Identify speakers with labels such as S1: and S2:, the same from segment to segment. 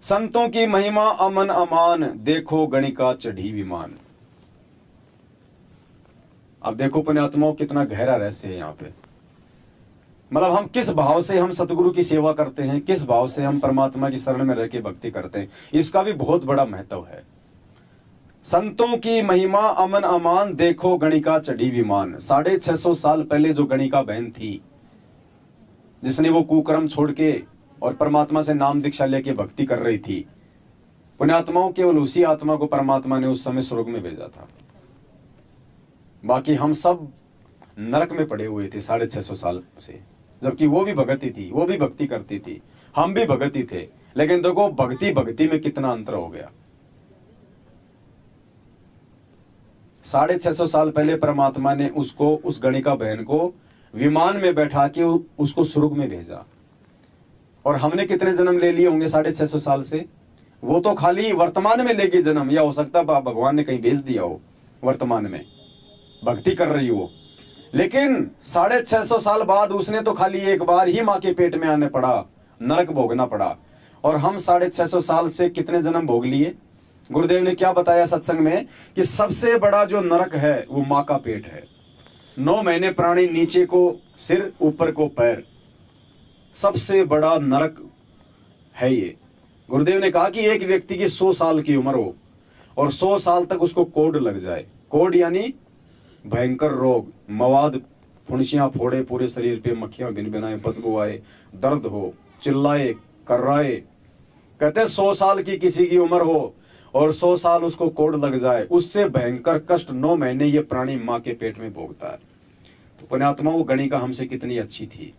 S1: संतों की महिमा अमन अमान, देखो गणिका चढ़ी विमान। अब देखो पुण्यात्माओं, कितना गहरा रहस्य है यहाँ पे। मतलब हम किस भाव से हम सतगुरु की सेवा करते हैं, किस भाव से हम परमात्मा की शरण में रह के भक्ति करते हैं, इसका भी बहुत बड़ा महत्व है। संतों की महिमा अमन अमान, देखो गणिका चढ़ी विमान। 650 साल पहले जो गणिका बहन थी, जिसने वो कुकर्म छोड़ के और परमात्मा से नाम दीक्षा लेके भक्ति कर रही थी, पुण्यात्माओं केवल उसी आत्मा को परमात्मा ने उस समय स्वर्ग में भेजा था। बाकी हम सब नरक में पड़े हुए थे 650 साल से। जबकि वो भी भगती थी, वो भी भक्ति करती थी, हम भी भगती थे। लेकिन देखो भक्ति भक्ति में कितना अंतर हो गया। 650 साल पहले परमात्मा ने उसको, उस गणिका बहन को विमान में बैठा के उसको स्वर्ग में भेजा। और हमने कितने जन्म ले लिए होंगे 650 साल से? वो तो खाली वर्तमान में लेके जन्म, या हो सकता है भगवान ने कहीं भेज दिया हो, वर्तमान में भक्ति कर रही हो। लेकिन 650 साल बाद उसने तो खाली एक बार ही मां के पेट में आने पड़ा, नरक भोगना पड़ा। और हम 650 साल से कितने जन्म भोग लिए? गुरुदेव ने क्या बताया सत्संग में कि सबसे बड़ा जो नरक है वो मां का पेट है। 9 महीने प्राणी, नीचे को सिर, ऊपर को पैर, सबसे बड़ा नरक है ये। गुरुदेव ने कहा कि एक व्यक्ति की 100 साल की उम्र हो और 100 साल तक उसको कोढ़ लग जाए। कोढ़ यानी भयंकर रोग, मवाद, फुंसियां फोड़े पूरे शरीर पे, मक्खियां भिन भिनाए, बदबू आए, दर्द हो, चिल्लाए, कर्राए। कहते 100 साल की किसी की उम्र हो और 100 साल उसको कोढ़ लग जाए, उससे भयंकर कष्ट 9 महीने ये प्राणी मां के पेट में भोगता है। तो पुण्यात्मा, वो गणिका हमसे कितनी अच्छी थी,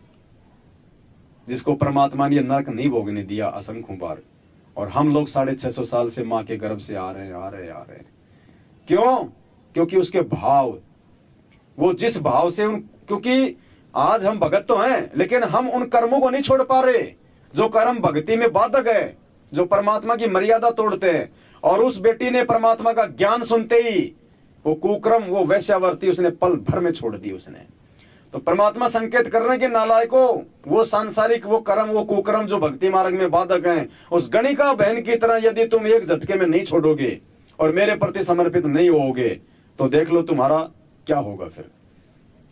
S1: जिसको परमात्मा ने नरक नहीं भोगने दिया असंख्य बार। और हम लोग 650 साल से मां के गर्भ से आ रहे हैं। क्यों? क्योंकि उसके भाव, वो जिस भाव से क्योंकि आज हम भगत तो हैं, लेकिन हम उन कर्मों को नहीं छोड़ पा रहे जो कर्म भक्ति में बाधक है, जो परमात्मा की मर्यादा तोड़ते हैं। और उस बेटी ने परमात्मा का ज्ञान सुनते ही वो कुक्रम, वो वैश्यावर्ती उसने पल भर में छोड़ दी उसने। तो परमात्मा संकेत करने के नालायकों, वो सांसारिक, वो कर्म, वो कुकर्म जो भक्ति मार्ग में बाधक हैं, उस गणिका बहन की तरह यदि तुम एक झटके में नहीं छोड़ोगे और मेरे प्रति समर्पित नहीं होगे, तो देख लो तुम्हारा क्या होगा फिर।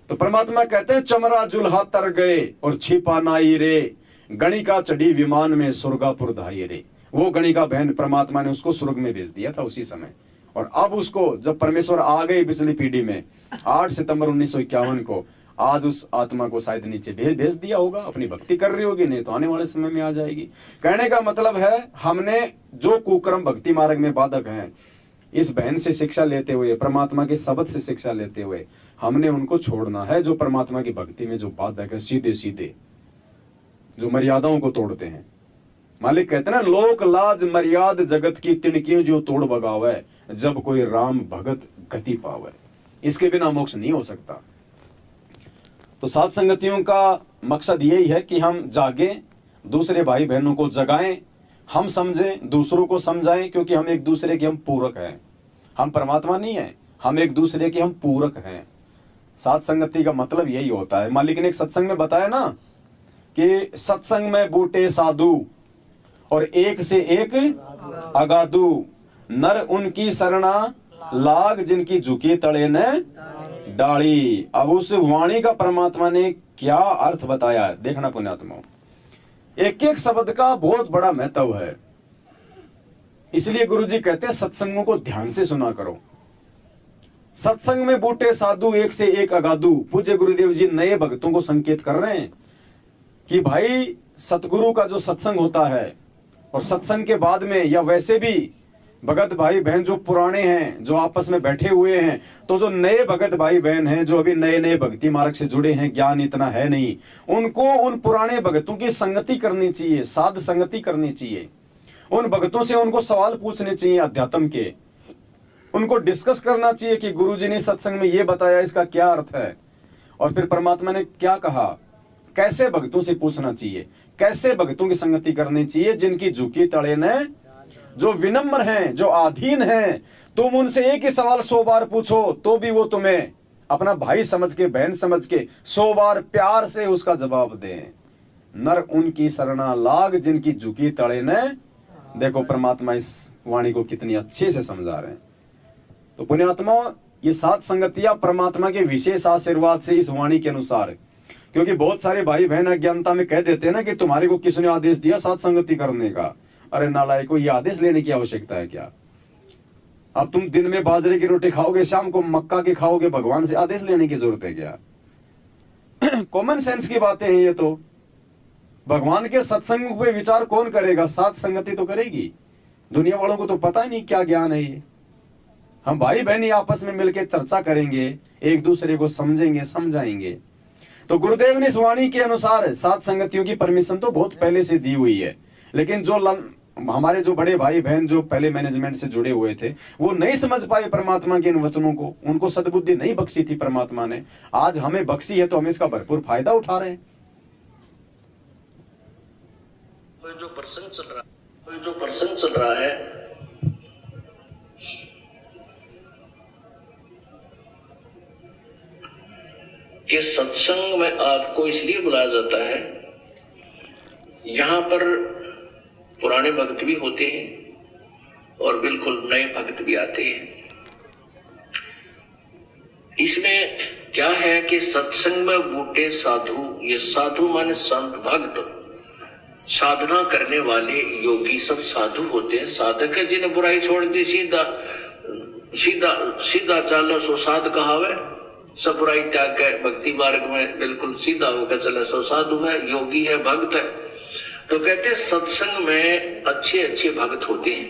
S1: तो परमात्मा कहते हैं, चमरा जुल्हा तर गए और छिपा नाई रे, गणिका चढ़ी विमान में सुरगापुर धाई रे। वो गणिका बहन, परमात्मा ने उसको स्वर्ग में भेज दिया था उसी समय। और अब उसको जब परमेश्वर आ गई पिछली पीढ़ी में 8 सितंबर 1951 को, आज उस आत्मा को शायद नीचे भेज दिया होगा, अपनी भक्ति कर रही होगी, नहीं तो आने वाले समय में आ जाएगी। कहने का मतलब है, हमने जो कुकर्म भक्ति मार्ग में बाधक हैं, इस बहन से शिक्षा लेते हुए, परमात्मा के शब्द से शिक्षा लेते हुए हमने उनको छोड़ना है, जो परमात्मा की भक्ति में जो बाधक है, सीधे सीधे जो मर्यादाओं को तोड़ते हैं। मालिक कहते हैं ना, लोक लाज मर्याद जगत की तिनकियों जो तोड़ बगावे, जब कोई राम भगत गति पावे। इसके बिना मोक्ष नहीं हो सकता। तो सात संगतियों का मकसद यही है कि हम जागें, दूसरे भाई बहनों को जगाएं, हम समझें, दूसरों को समझाएं, क्योंकि हम एक दूसरे के हम पूरक हैं। हम परमात्मा नहीं है, हम एक दूसरे के हम पूरक हैं। सात संगति का मतलब यही होता है। मालिक ने एक सत्संग में बताया ना कि सत्संग में बूटे साधु और एक से एक अगाधु, नर उनकी शरणा लाग, जिनकी झुकी तले ने डाली। अब उस वाणी का परमात्मा ने क्या अर्थ बताया है, देखना पुण्यात्माओं। एक एक शब्द का बहुत बड़ा महत्व है। इसलिए गुरुजी कहते हैं सत्संगों को ध्यान से सुना करो। सत्संग में बूटे साधु, एक से एक अगाधु। पूज्य गुरुदेव जी नए भक्तों को संकेत कर रहे हैं कि भाई सतगुरु का जो सत्संग होता है, और सत्संग के बाद में या वैसे भी भगत भाई बहन जो पुराने हैं, जो आपस में बैठे हुए हैं, तो जो नए भगत भाई बहन हैं, जो अभी नए नए भक्ति मार्ग से जुड़े हैं, ज्ञान इतना है नहीं, उनको उन पुराने भगतों की संगति करनी चाहिए, साध संगति करनी चाहिए। उन भगतों से उनको सवाल पूछने चाहिए अध्यात्म के, उनको डिस्कस करना चाहिए कि गुरुजी ने सत्संग में ये बताया, इसका क्या अर्थ है, और फिर परमात्मा ने क्या कहा। कैसे भक्तों से पूछना चाहिए, कैसे भक्तों की संगति करनी चाहिए, जिनकी झुकी तले ने, जो विनम्र हैं, जो अधीन हैं। तुम उनसे एक ही सवाल 100 बार पूछो तो भी वो तुम्हें अपना भाई समझ के, बहन समझ के 100 बार प्यार से उसका जवाब दें। नर उनकी शरणा लाग, जिनकी झुकी तले ने देखो परमात्मा इस वाणी को कितनी अच्छे से समझा रहे हैं। तो पुण्यात्मा, ये सात संगतियां परमात्मा के विशेष आशीर्वाद से इस वाणी के अनुसार, क्योंकि बहुत सारे भाई बहन अज्ञानता में कह देते हैं ना कि तुम्हारे को किसने आदेश दिया सात संगति करने का। अरे नालायको, ये आदेश लेने की आवश्यकता है क्या? अब तुम दिन में बाजरे की रोटी खाओगे, शाम को मक्का की खाओगे, भगवान से आदेश लेने की जरूरत है क्या? कॉमन सेंस की बातें हैं ये तो। भगवान के सत्संग पे विचार कौन करेगा? सात संगति तो करेगी। दुनिया वालों को तो पता ही नहीं क्या ज्ञान है ये। हम भाई बहनी आपस में मिलकर चर्चा करेंगे, एक दूसरे को समझेंगे, समझाएंगे। तो गुरुदेव ने इस वाणी के अनुसार सात संगतियों की परमिशन तो बहुत पहले से दी हुई है, लेकिन जो हमारे जो बड़े भाई बहन जो पहले मैनेजमेंट से जुड़े हुए थे, वो नहीं समझ पाए परमात्मा के इन वचनों को। उनको सद्बुद्धि नहीं बख्शी थी परमात्मा ने। आज हमें बख्शी है तो हम इसका भरपूर फायदा उठा रहे हैं।
S2: जो प्रसंग चल रहा है कि सत्संग में आपको इसलिए बुलाया जाता है, यहां पर पुराने भक्त भी होते हैं और बिल्कुल नए भक्त भी आते हैं। इसमें क्या है कि सत्संग में बूटे साधु, ये साधु माने संत भक्त, साधना करने वाले योगी सब साधु होते हैं। साधक है जिन्हें बुराई छोड़ दी, सीधा सीधा सीधा चालो सो साध कहावे, सब बुराई त्याग के भक्ति मार्ग में बिल्कुल सीधा होकर चले सो साधु है, योगी है, भक्त है। तो कहते सत्संग में अच्छे अच्छे भक्त होते हैं,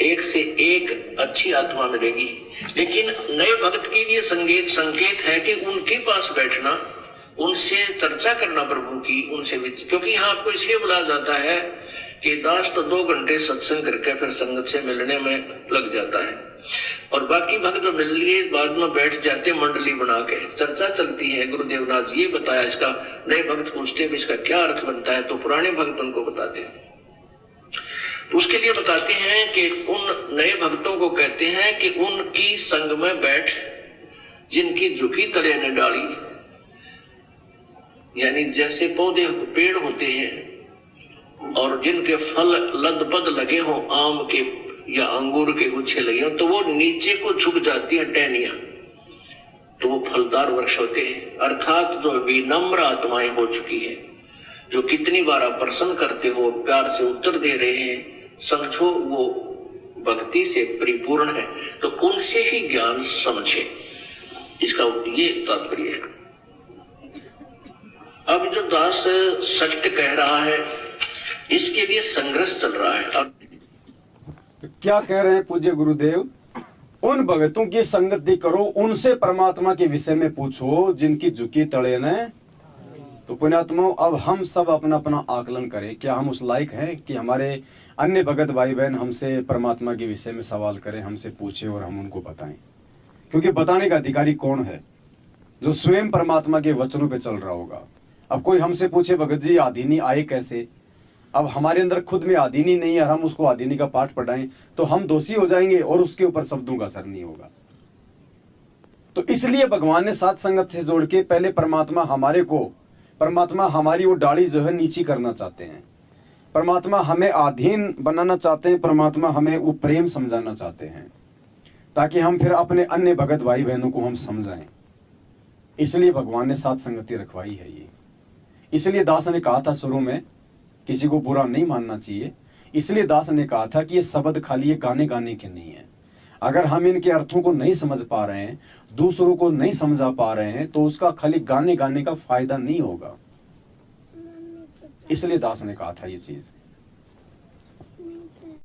S2: एक से एक अच्छी आत्मा मिलेगी। लेकिन नए भक्त के लिए संकेत है कि उनके पास बैठना, उनसे चर्चा करना प्रभु की, उनसे क्योंकि यहाँ आपको इसलिए बुलाया जाता है कि दास तो 2 घंटे सत्संग करके फिर संगत से मिलने में लग जाता है, और बाकी भक्त जो मिल लिए बाद में बैठ जाते मंडली बना के, चर्चा चलती है। गुरुदेव ने आज ये बताया, इसका नए भक्त पूछते हैं इसका क्या अर्थ बनता है, तो पुराने भक्त उनको बताते हैं। उसके लिए बताते हैं कि उन नए भक्तों को कहते हैं कि उनकी संग में बैठ, जिनकी झुकी तले ने डाली, यानी जैसे पौधे पेड़ होते हैं और जिनके फल लदपद लगे हो, आम के या अंगूर के गुच्छे लगे हो, तो वो नीचे को झुक जाती है टहनियां, तो वो फलदार वृक्ष होते हैं। अर्थात जो विनम्र आत्माएं हो चुकी है, जो कितनी बार आप प्रसन्न करते हो, प्यार से उत्तर दे रहे हैं, समझो वो भक्ति से परिपूर्ण है, तो उनसे ही ज्ञान समझे, इसका ये तात्पर्य है। अब जो दास सत्य कह रहा है, इसके लिए संघर्ष चल रहा है। अब
S1: तो क्या कह रहे हैं पूज्य गुरुदेव? उन भगतों की संगति करो, उनसे परमात्मा के विषय में पूछो जिनकी झुकी तले ने। तो पुण्यात्मा, अब हम सब अपना अपना आकलन करें, क्या हम उस लायक हैं कि हमारे अन्य भगत भाई बहन हमसे परमात्मा के विषय में सवाल करें, हमसे पूछे और हम उनको बताएं? क्योंकि बताने का अधिकारी कौन है? जो स्वयं परमात्मा के वचनों पे चल रहा होगा। अब कोई हमसे पूछे भगत जी आधीनी आए कैसे, अब हमारे अंदर खुद में आधीनी नहीं है, हम उसको आधीनी का पाठ पढ़ाएं तो हम दोषी हो जाएंगे और उसके ऊपर शब्दों का असर नहीं होगा। तो इसलिए भगवान ने सात संगत से जोड़ के पहले परमात्मा हमारी वो डाली जो है नीची करना चाहते हैं। परमात्मा हमें अधीन बनाना चाहते हैं, परमात्मा हमें वो प्रेम समझाना चाहते हैं, ताकि हम फिर अपने अन्य भगत भाई बहनों को हम समझाएं। इसलिए भगवान ने सात संगति रखवाई है ये। इसलिए दास ने कहा था शुरू में, किसी को बुरा नहीं मानना चाहिए। इसलिए दास ने कहा था कि ये शब्द खाली ये गाने गाने के नहीं है। अगर हम इनके अर्थों को नहीं समझ पा रहे हैं, दूसरों को नहीं समझा पा रहे हैं, तो उसका खाली गाने गाने का फायदा नहीं होगा। इसलिए दास ने कहा था ये चीज।